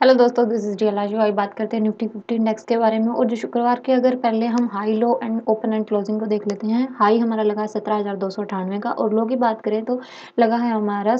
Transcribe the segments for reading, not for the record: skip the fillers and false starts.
Hello दोस्तों, this is real आज बात करते हैं निफ्टी 50 इंडेक्स के बारे में। और जो शुक्रवार के अगर पहले हम high low and open and closing को देख लेते हैं। हाई हमारा लगा है 17,298 का, और लो की बात करें तो लगा है हमारा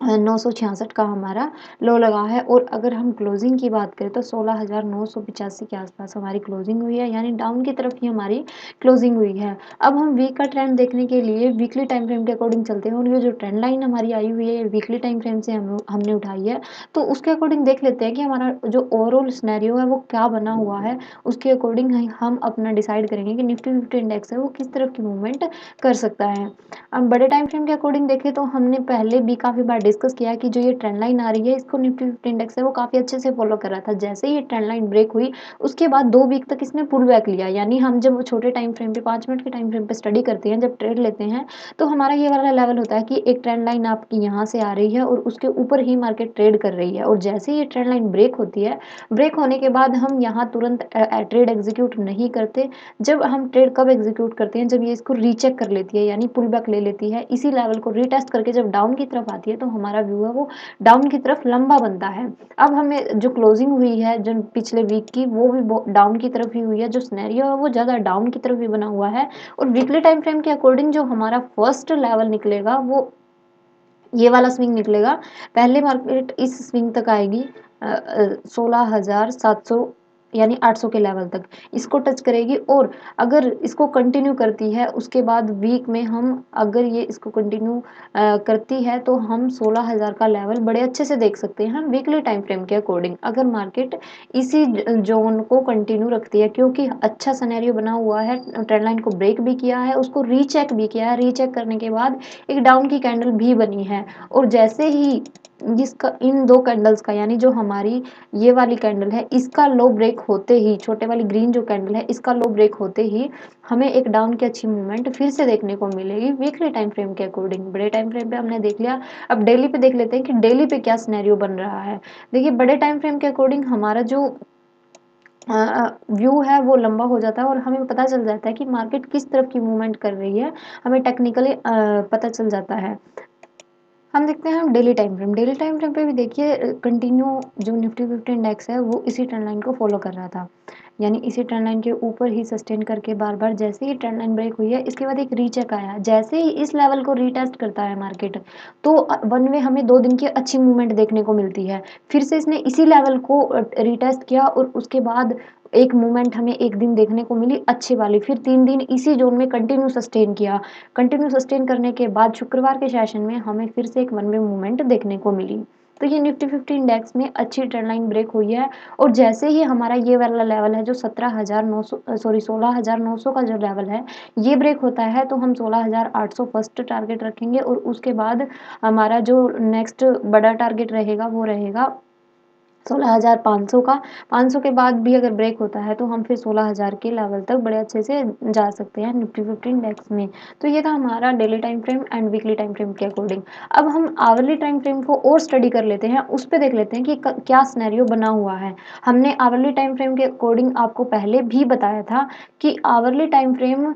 966 का हमारा लो लगा है। और अगर हम क्लोजिंग की बात करें तो 16,985 के आसपास हमारी क्लोजिंग हुई है, यानी डाउन की तरफ ही हमारी क्लोजिंग हुई है। अब हम वीक का ट्रेंड देखने के लिए वीकली टाइम फ्रेम के अकॉर्डिंग चलते हैं, और ये जो ट्रेंड लाइन हमारी आई हुई है वीकली टाइम फ्रेम से हमने उठाई है। तो उसके अकॉर्डिंग देख लेते हैं कि हमारा जो ओवरऑल सिनेरियो है वो क्या बना हुआ है। उसके अकॉर्डिंग हम अपना डिसाइड करेंगे कि निफ्टी 50 इंडेक्स है वो किस तरफ की मूवमेंट कर सकता है। अब बड़े टाइम फ्रेम के अकॉर्डिंग देखें तो हमने पहले भी काफ़ी बार डिस्कस किया कि जो ये ट्रेंड लाइन आ रही है इसको निफ्टी 50 इंडेक्स है वो काफ़ी अच्छे से फॉलो कर रहा था। जैसे ही ये ट्रेंड लाइन ब्रेक हुई उसके बाद 2 वीक तक इसने पुल बैक लिया, यानी हम जब छोटे टाइम फ्रेम पे 5 मिनट के टाइम फ्रेम पे स्टडी करते हैं, जब ट्रेड लेते हैं, तो हमारा ये वाला लेवल होता है कि एक ट्रेंड लाइन आपकी यहाँ से आ रही है और उसके ऊपर ही मार्केट ट्रेड कर रही है। और जैसे ही ये ट्रेंड लाइन ब्रेक होती है, ब्रेक होने के बाद हम यहाँ तुरंत ट्रेड एग्जीक्यूट नहीं करते। जब हम ट्रेड कब एग्जीक्यूट करते हैं, जब ये इसको रीचेक कर लेती है, यानी पुल बैक ले लेती है, इसी लेवल को रीटेस्ट करके जब डाउन की तरफ आती है, तो हमारा व्यू है वो डाउन की तरफ लंबा बनता है। अब हमें जो क्लोजिंग हुई है जो पिछले वीक की, वो भी डाउन की तरफ ही हुई है। जो सिनेरियो है वो ज़्यादा डाउन की तरफ ही बना हुआ है। और वीकली टाइम फ्रेम के अकॉर्डिंग जो हमारा फर्स्ट लेवल निकलेगा वो ये वाला स्विंग निकलेगा। पहले मार्केट इस स्विंग तक आएगी 16,700 यानी 800 के लेवल तक इसको टच करेगी। और अगर इसको कंटिन्यू करती है उसके बाद वीक में हम अगर ये इसको कंटिन्यू करती है तो हम 16,000 का लेवल बड़े अच्छे से देख सकते हैं वीकली टाइम फ्रेम के अकॉर्डिंग, अगर मार्केट इसी जोन को कंटिन्यू रखती है, क्योंकि अच्छा सिनेरियो बना हुआ है। ट्रेंड लाइन को ब्रेक भी किया है, उसको रीचेक भी किया है, रीचेक करने के बाद एक डाउन की कैंडल भी बनी है। और जैसे ही जिसका इन दो कैंडल्स का, यानी जो हमारी ये वाली कैंडल है इसका लो ब्रेक होते ही, छोटे वाली ग्रीन जो कैंडल है इसका लो ब्रेक होते ही हमें एक डाउन की अच्छी मूवमेंट फिर से देखने को मिलेगी वीकली टाइम फ्रेम के अकॉर्डिंग। बड़े टाइम फ्रेम पे हमने देख लिया, अब डेली पे देख लेते हैं कि डेली पे क्या सिनेरियो बन रहा है। देखिए, बड़े टाइम फ्रेम के अकॉर्डिंग हमारा जो व्यू है वो लंबा हो जाता है और हमें पता चल जाता है कि मार्केट किस तरफ की मूवमेंट कर रही है, हमें टेक्निकली पता चल जाता है। हम देखते हैं हम डेली टाइम फ्रेम पे भी देखिए कंटिन्यू जो निफ्टी 50 इंडेक्स है वो इसी ट्रेंड लाइन को फॉलो कर रहा था, यानी इसी ट्रेंड लाइन के ऊपर ही सस्टेन करके बार बार जैसे ही ट्रेंड लाइन ब्रेक हुई है इसके बाद एक रीचेक आया, जैसे ही इस लेवल को रीटेस्ट करता है मार्केट, तो वन वे हमें 2 दिन की अच्छी मूवमेंट देखने को मिलती है। फिर से इसने इसी लेवल को रीटेस्ट किया और उसके बाद एक मूवमेंट हमें एक दिन देखने को मिली अच्छी वाली, फिर 3 दिन इसी जोन में कंटिन्यू सस्टेन किया। कंटिन्यू सस्टेन करने के बाद शुक्रवार के सेशन में हमें फिर से एक वन वे मूवमेंट देखने को मिली। तो ये निफ्टी 50 इंडेक्स में अच्छी ट्रेंड लाइन ब्रेक हुई है। और जैसे ही हमारा ये वाला लेवल है जो 16,900 का जो लेवल है ये ब्रेक होता है, तो हम 16,800 फर्स्ट टारगेट रखेंगे। और उसके बाद हमारा जो नेक्स्ट बड़ा टारगेट रहेगा वो रहेगा 16,500 का। 500 के बाद भी अगर ब्रेक होता है तो हम फिर 16,000 के लेवल तक बड़े अच्छे से जा सकते हैं निफ्टी 50 इंडेक्स में। तो ये था हमारा daily time frame and weekly time frame के अकॉर्डिंग। अब हम आवरली टाइम फ्रेम को और स्टडी कर लेते हैं, उस पे देख लेते हैं कि क्या सिनेरियो बना हुआ है। हमने आवरली टाइम फ्रेम के अकॉर्डिंग आपको पहले भी बताया था कि आवरली टाइम फ्रेम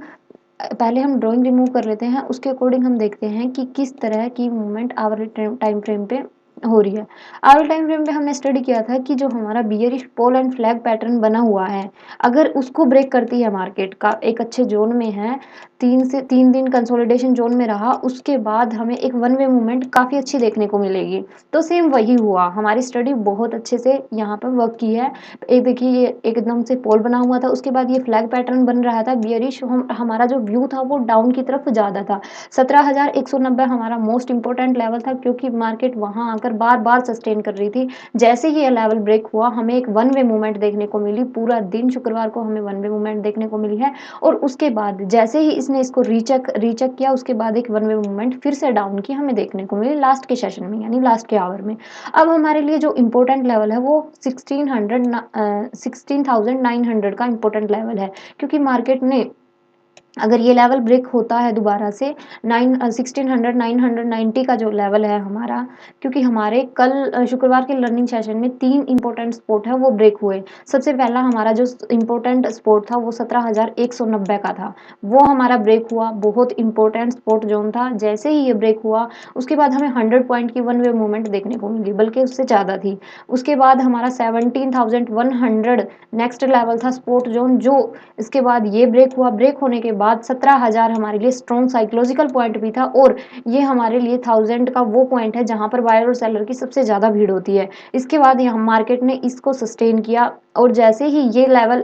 पहले हम ड्राइंग रिमूव कर लेते हैं, उसके अकॉर्डिंग हम देखते हैं कि किस तरह की मूवमेंट आवरली टाइम फ्रेम पे हो रही है। आवरली टाइम फ्रेम पे हमने स्टडी किया था कि जो हमारा bearish pole and flag pattern बना हुआ है, अगर उसको ब्रेक करती है मार्केट का एक अच्छे जोन में है, 3 दिन कंसोलिडेशन जोन में रहा, उसके बाद हमें एक वन वे मूवमेंट काफ़ी अच्छी देखने को मिलेगी। तो सेम वही हुआ, हमारी स्टडी बहुत अच्छे से यहाँ पर वर्क की है। एक देखिए ये एकदम से पोल बना हुआ था, उसके बाद ये फ्लैग पैटर्न बन रहा था बियरिश, हमारा जो व्यू था वो डाउन की तरफ ज़्यादा था। 17,190 हमारा मोस्ट इंपॉर्टेंट लेवल था, क्योंकि मार्केट वहाँ आकर बार बार सस्टेन कर रही थी। जैसे ही ये लेवल ब्रेक हुआ हमें एक वन वे मूवमेंट देखने को मिली, पूरा दिन शुक्रवार को हमें वन वे मूवमेंट देखने को मिली है। और उसके बाद जैसे ही इसने इसको रीचेक रीचेक किया उसके बाद एक वन वे मूवमेंट फिर से डाउन की हमें देखने को मिली लास्ट के सेशन में, यानी लास्ट के आवर में। अब हमारे लिए जो इम्पोर्टेंट लेवल है वो 16,900 का इम्पोर्टेंट लेवल है, क्योंकि मार्केट ने अगर ये लेवल ब्रेक होता है दोबारा से 1600 990 का जो लेवल है हमारा, क्योंकि हमारे कल शुक्रवार के लर्निंग सेशन में 3 इम्पोर्टेंट सपोर्ट है वो ब्रेक हुए। सबसे पहला हमारा जो इम्पोर्टेंट सपोर्ट था वो 17,190 का था, वो हमारा ब्रेक हुआ, बहुत इम्पोर्टेंट सपोर्ट जोन था। जैसे ही ये ब्रेक हुआ उसके बाद हमें 100 पॉइंट की वन वे मूवमेंट देखने को मिली, बल्कि उससे ज़्यादा थी। उसके बाद हमारा 17,100 नेक्स्ट लेवल था सपोर्ट जोन, जो इसके बाद ये ब्रेक हुआ। ब्रेक होने के बाद 17,000 हमारे लिए स्ट्रॉन्ग साइकोलॉजिकल पॉइंट भी था, और ये हमारे लिए 1000 का वो पॉइंट है जहां पर बायर और सेलर की सबसे ज़्यादा भीड़ होती है। इसके बाद यहाँ मार्केट ने इसको सस्टेन किया, और जैसे ही ये लेवल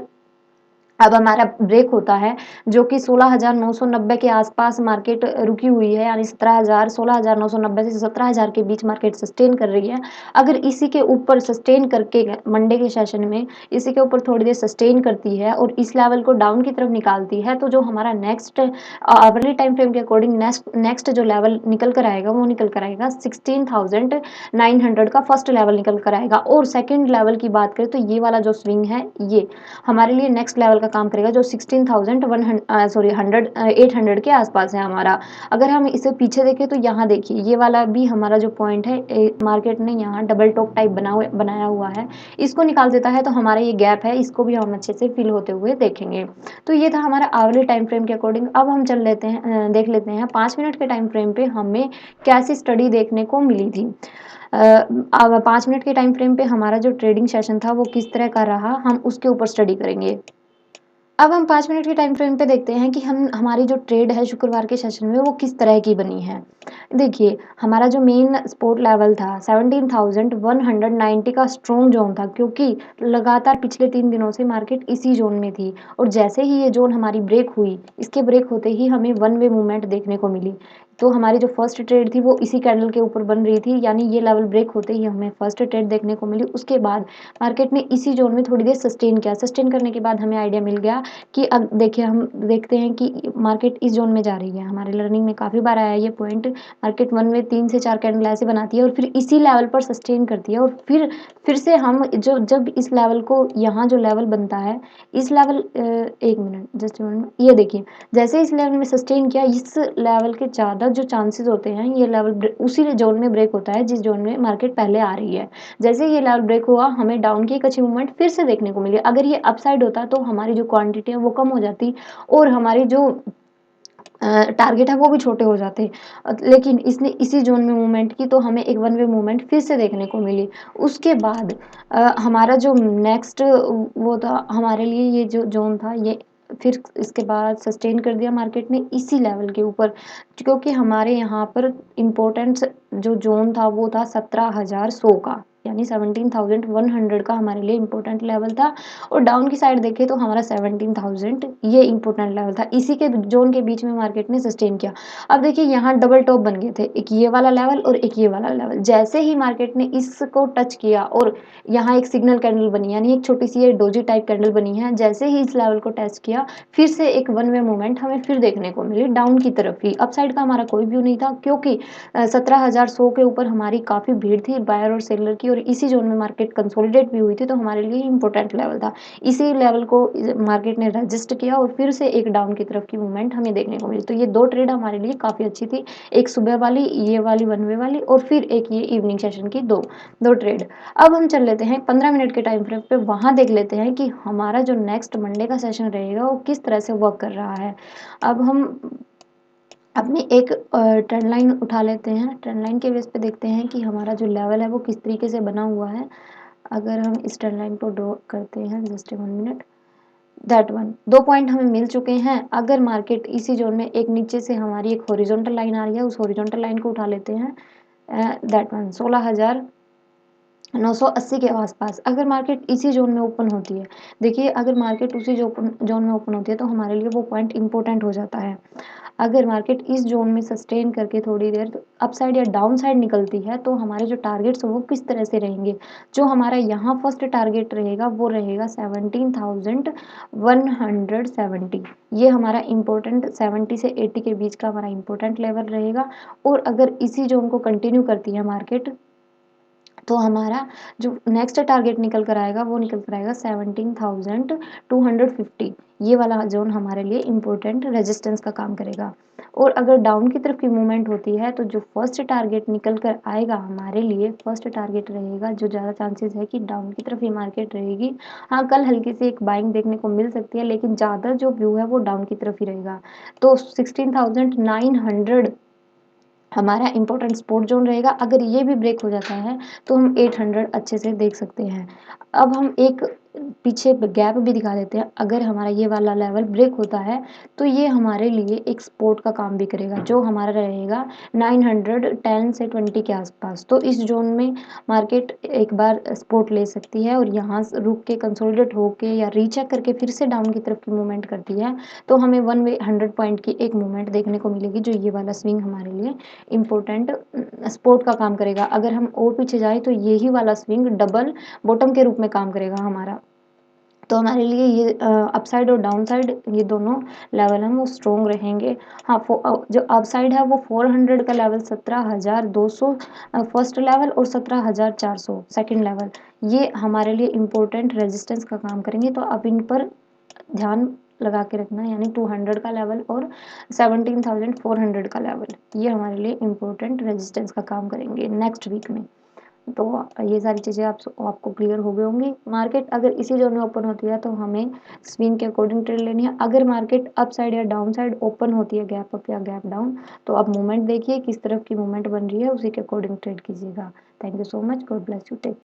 अब हमारा ब्रेक होता है, जो कि 16,990 के आसपास मार्केट रुकी हुई है, यानी 16,990 से 17,000 के बीच मार्केट सस्टेन कर रही है। अगर इसी के ऊपर सस्टेन करके मंडे के सेशन में इसी के ऊपर थोड़ी देर सस्टेन करती है और इस लेवल को डाउन की तरफ निकालती है, तो जो हमारा नेक्स्ट आवरली टाइम फ्रेम के अकॉर्डिंग नेक्स्ट जो लेवल निकल कर आएगा वो निकल कर आएगा 16,900 का फर्स्ट लेवल निकल कर आएगा। और सेकेंड लेवल की बात करें तो ये वाला जो स्विंग है ये हमारे लिए नेक्स्ट लेवल का काम करेगा, जो 800 के आसपास है हमारा। अगर हम इसे पीछे देखें तो यहाँ देखिए ये वाला भी हमारा जो पॉइंट है, मार्केट ने यहाँ डबल टॉप टाइप बनाया हुआ है, इसको निकाल देता है तो हमारा ये गैप है, इसको भी हम अच्छे से फिल होते हुए देखेंगे। तो ये था हमारा आवरली टाइम फ्रेम के अकॉर्डिंग। अब हम चल लेते हैं, देख लेते हैं 5 मिनट के टाइम फ्रेम पे हमें कैसी स्टडी देखने को मिली थी। अब 5 मिनट के टाइम फ्रेम पे हमारा जो ट्रेडिंग सेशन था वो किस तरह का रहा, हम उसके ऊपर स्टडी करेंगे। अब हम 5 मिनट के टाइम फ्रेम पे देखते हैं कि हम हमारी जो ट्रेड है शुक्रवार के सेशन में वो किस तरह की बनी है। देखिए हमारा जो मेन सपोर्ट लेवल था 17,190 का स्ट्रॉन्ग जोन था, क्योंकि लगातार पिछले 3 दिनों से मार्केट इसी जोन में थी, और जैसे ही ये जोन हमारी ब्रेक हुई, इसके ब्रेक होते ही हमें वन वे मूवमेंट देखने को मिली। तो हमारी जो फर्स्ट ट्रेड थी वो इसी कैंडल के ऊपर बन रही थी, यानी ये लेवल ब्रेक होते ही हमें फर्स्ट ट्रेड देखने को मिली। उसके बाद मार्केट ने इसी जोन में थोड़ी देर सस्टेन किया। सस्टेन करने के बाद हमें आइडिया मिल गया कि अब देखिए हम देखते हैं कि मार्केट इस जोन में जा रही है। हमारे लर्निंग में काफ़ी बार आया ये पॉइंट, मार्केट वन में 3 से 4 कैंडल ऐसे बनाती है और फिर इसी लेवल पर सस्टेन करती है, और फिर से हम जो जब इस लेवल को, यहाँ जो लेवल बनता है इस लेवल, एक मिनट जस्ट मिनट, ये देखिए जैसे इस लेवल में सस्टेन किया, इस लेवल के ज़्यादा जो चांसेस होते हैं ये लेवल उसी जोन में ब्रेक होता है जिस जोन में मार्केट पहले आ रही है। जैसे ये लेवल ब्रेक हुआ हमें डाउन की एक अच्छी मूवमेंट फिर से देखने को मिली। अगर ये अपसाइड होता तो हमारी जो क्वांटिटी है वो कम हो जाती, और हमारी जो टारगेट है वो भी छोटे हो जाते। लेकिन इसने इसी जोन में मूवमेंट की तो हमें एक वन वे मूवमेंट फिर से देखने को मिली। उसके बाद हमारा जो नेक्स्ट वो था हमारे लिए, ये जो जोन था ये फिर इसके बाद सस्टेन कर दिया मार्केट ने इसी लेवल के ऊपर, क्योंकि हमारे यहाँ पर इम्पोर्टेंट जो जोन था वो था 17,100 का, यानी 17,100 का हमारे लिए इम्पोर्टेंट लेवल था। और डाउन की साइड देखें तो हमारा 17,000 ये इम्पोर्टेंट लेवल था। इसी के जोन के बीच में मार्केट ने सस्टेन किया। अब देखिए यहाँ डबल टॉप बन गए थे, एक ये वाला लेवल और एक ये वाला लेवल। जैसे ही मार्केट ने इसको टच किया और यहाँ एक सिग्नल कैंडल बनी, यानी एक छोटी सी ये डोजी टाइप कैंडल बनी है, जैसे ही इस लेवल को टच किया फिर से एक वन वे मूवमेंट हमें फिर देखने को मिली डाउन की तरफ ही। अपसाइड का हमारा कोई व्यू नहीं था, क्योंकि 17,100 के ऊपर हमारी काफ़ी भीड़ थी बायर और सेलर की, और इसी जोन में मार्केट कंसोलिडेट भी हुई थी, तो हमारे लिए इंपॉर्टेंट लेवल था। इसी लेवल को मार्केट ने रजिस्ट किया और फिर से एक डाउन की तरफ की मूवमेंट हमें देखने को मिली। तो ये 2 ट्रेड हमारे लिए काफ़ी अच्छी थी, एक सुबह वाली ये वाली वन वे वाली, और फिर एक ये इवनिंग सेशन की दो ट्रेड। अब हम चल लेते हैं 15 मिनट के टाइम फ्रेम पे, वहाँ देख लेते हैं कि हमारा जो नेक्स्ट मंडे का सेशन रहेगा वो किस तरह से वर्क कर रहा है। अब हम अपनी एक ट्रेंड लाइन उठा लेते हैं, ट्रेंड लाइन के बेस पे देखते हैं कि हमारा जो लेवल है वो किस तरीके से बना हुआ है। अगर हम इस ट्रेंड लाइन को ड्रॉ करते हैं, just 1 minute, that one 2 point हमें मिल चुके हैं। अगर मार्केट इसी जोन में एक नीचे से हमारी एक हॉरिजॉन्टल लाइन आ रही है, उस हॉरिजॉन्टल लाइन को उठा लेते हैं, दैट वन 16,980 के आसपास अगर मार्केट इसी जोन में ओपन होती है। देखिए अगर मार्केट उसी जोन में ओपन होती है तो हमारे लिए वो पॉइंट इंपॉर्टेंट हो जाता है। अगर मार्केट इस जोन में सस्टेन करके थोड़ी देर अपसाइड या डाउन साइड निकलती है तो हमारे जो टारगेट्स हैं वो किस तरह से रहेंगे। जो हमारा यहाँ फर्स्ट टारगेट रहेगा वो रहेगा 17,170, ये हमारा इंपॉर्टेंट 70 से 80 के बीच का हमारा इंपॉर्टेंट लेवल रहेगा। और अगर इसी जोन को कंटिन्यू करती है मार्केट तो हमारा जो नेक्स्ट टारगेट निकल कर आएगा वो निकल कर आएगा 17,250, ये वाला ज़ोन हमारे लिए इम्पोर्टेंट रेजिस्टेंस का काम करेगा। और अगर डाउन की तरफ की मूवमेंट होती है तो जो फर्स्ट टारगेट निकल कर आएगा हमारे लिए, फर्स्ट टारगेट रहेगा जो ज़्यादा चांसेस है कि डाउन की तरफ ही मार्केट रहेगी। हाँ, कल हल्की सी एक बाइंग देखने को मिल सकती है, लेकिन ज़्यादा जो व्यू है वो डाउन की तरफ ही रहेगा। तो 16,900 हमारा इम्पोर्टेंट सपोर्ट ज़ोन रहेगा। अगर ये भी ब्रेक हो जाता है तो हम 800 अच्छे से देख सकते हैं। अब हम एक पीछे गैप भी दिखा देते हैं। अगर हमारा ये वाला लेवल ब्रेक होता है तो ये हमारे लिए एक सपोर्ट का काम भी करेगा, जो हमारा रहेगा 910 से 20 के आसपास। तो इस ज़ोन में मार्केट एक बार सपोर्ट ले सकती है और यहाँ से रुक के कंसोलिडेट होके या रीचेक करके फिर से डाउन की तरफ की मूवमेंट करती है, तो हमें वन वे 100 पॉइंट की एक मूवमेंट देखने को मिलेगी, जो ये वाला स्विंग हमारे लिए इम्पोर्टेंट सपोर्ट का काम करेगा। अगर हम और पीछे जाए तो यही वाला स्विंग डबल बॉटम के रूप में काम करेगा हमारा। तो हमारे लिए ये अपसाइड और डाउन साइड ये दोनों लेवल हैं वो स्ट्रॉन्ग रहेंगे। हाँ, जो अपसाइड है वो 400 का लेवल, 17,200 फर्स्ट लेवल और 17,400 सेकंड लेवल, ये हमारे लिए इम्पोर्टेंट रेजिस्टेंस का काम करेंगे। तो अब इन पर ध्यान लगा के रखना, यानी 200 का लेवल और 17,400 का लेवल, ये हमारे लिए इम्पोर्टेंट रेजिस्टेंस का काम करेंगे नेक्स्ट वीक में। तो ये सारी चीज़ें आपको क्लियर हो गई होंगी। मार्केट अगर इसी जोन में ओपन होती है तो हमें स्विंग के अकॉर्डिंग ट्रेड लेनी है। अगर मार्केट अप साइड या डाउन साइड ओपन होती है, गैप अप या गैप डाउन, तो आप मूवमेंट देखिए किस तरफ की मूवमेंट बन रही है, उसी के अकॉर्डिंग ट्रेड कीजिएगा। Thank you so much, God bless you, take